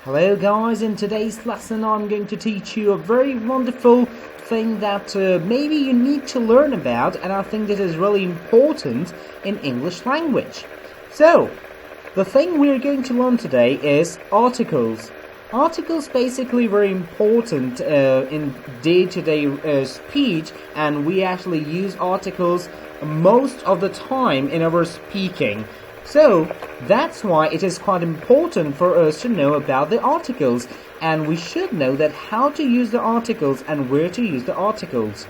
Hello guys, in today's lesson I'm going to teach you a very wonderful thing that maybe you need to learn about, and I think this is really important in English language. So, the thing we're going to learn today is articles. Articles basically very important in day-to-day speech, and we actually use articles most of the time in our speaking. So that's why it is quite important for us to know about the articles, and we should know that how to use the articles and where to use the articles.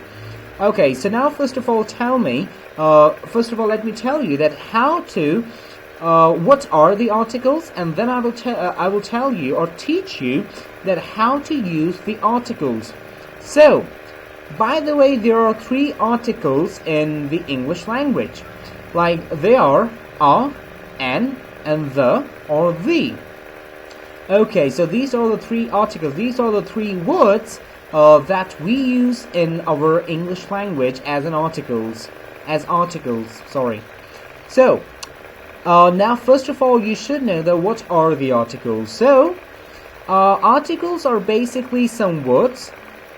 Okay, so now first of all let me tell you that how to what are the articles, and then I will tell you or teach you that how to use the articles. So, by the way, there are three articles in the English language. Like they are a, an, and the or the. Okay, so these are the three articles. These are the three words that we use in our English language as articles. Sorry. So now, first of all, you should know that what are the articles. So articles are basically some words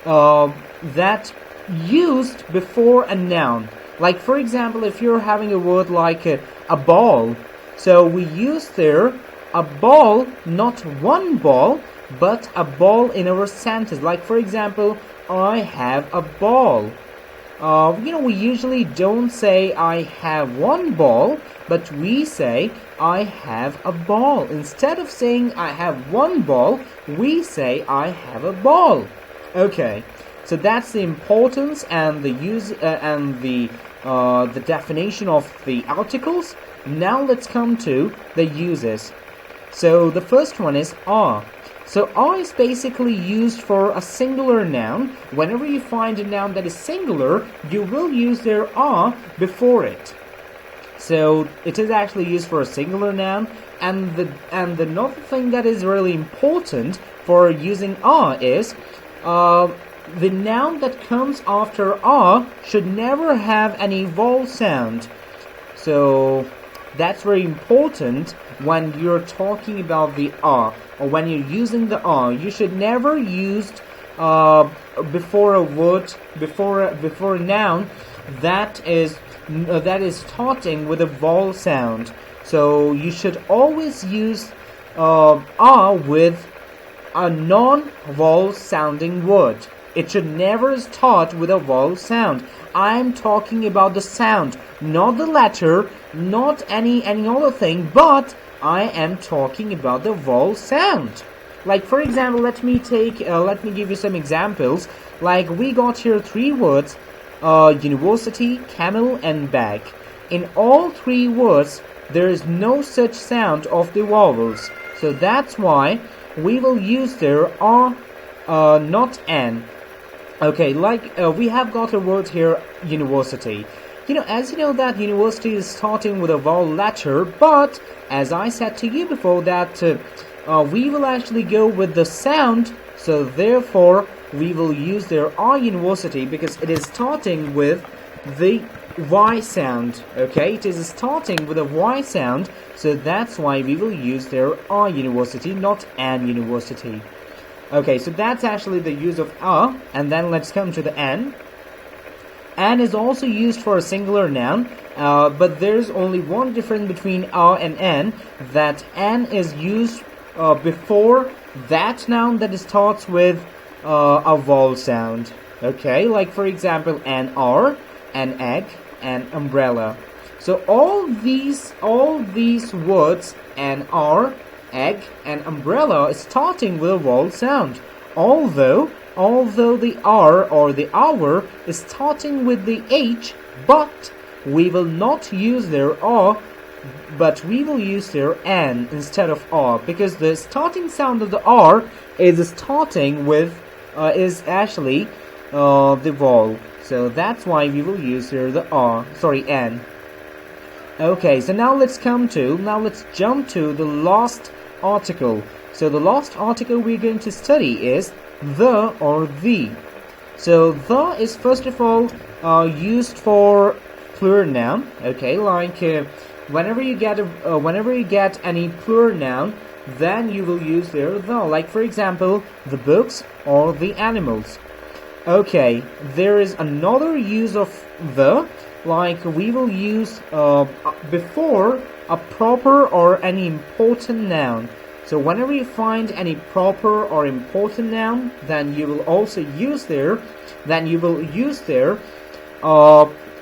that used before a noun. Like, for example, if you're having a word like a ball, so we use there a ball, not one ball, but a ball in our sentence. Like, for example, I have a ball. We usually don't say I have one ball, but we say I have a ball. Instead of saying I have one ball, we say I have a ball. Okay, so that's the importance and the use and the definition of the articles. Now let's come to the uses. So the first one is are. So are is basically used for a singular noun. Whenever you find a noun that is singular, you will use their are before it. So it is actually used for a singular noun, and another thing that is really important for using are is the noun that comes after are should never have any vowel sound. So that's very important when you're talking about the are, or when you're using the are. You should never use before a word, before a noun that is starting with a vowel sound. So you should always use are with a non-vowel sounding word. It should never start with a vowel sound. I'm talking about the sound, not the letter, not any other thing, but I am talking about the vowel sound. Like, for example, let me give you some examples. Like, we got here three words: university, camel, and bag. In all three words, there is no such sound of the vowels. So that's why we will use there are, not an. Okay, like we have got a word here, university. As you know that university is starting with a vowel letter, but as I said to you before that we will actually go with the sound, so therefore we will use their R university because it is starting with the Y sound. Okay, it is starting with a Y sound, so that's why we will use their R university, not an university. Okay, so that's actually the use of a, and then let's come to the an. An is also used for a singular noun, but there's only one difference between a and an, that an is used before that noun that starts with a vowel sound. Okay, like for example, an R, an egg, an umbrella. So all these words, an R, egg, and umbrella, is starting with a vowel sound. Although the R or the hour is starting with the H, but we will not use their R, but we will use their N instead of R, because the starting sound of the R is starting with is actually the vowel. So that's why we will use here the N. Okay, so now let's jump to the last article. So the last article we're going to study is the or the. So the is first of all used for plural noun. Okay, like whenever you get any plural noun, then you will use there the. Like for example, the books or the animals. Okay, there is another use of the, like we will use before a proper or any important noun. So whenever you find any proper or important noun, then you will also use there,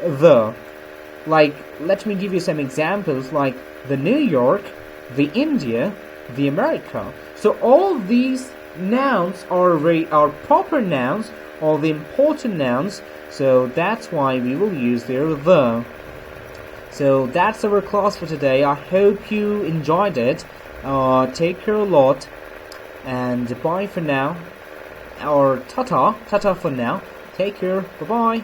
the. Like, let me give you some examples, like the New York, the India, the America. So all these nouns are proper nouns, or the important nouns. So that's why we will use there the. So that's our class for today. I hope you enjoyed it. Take care a lot, and bye for now, or tata for now. Take care. Bye bye.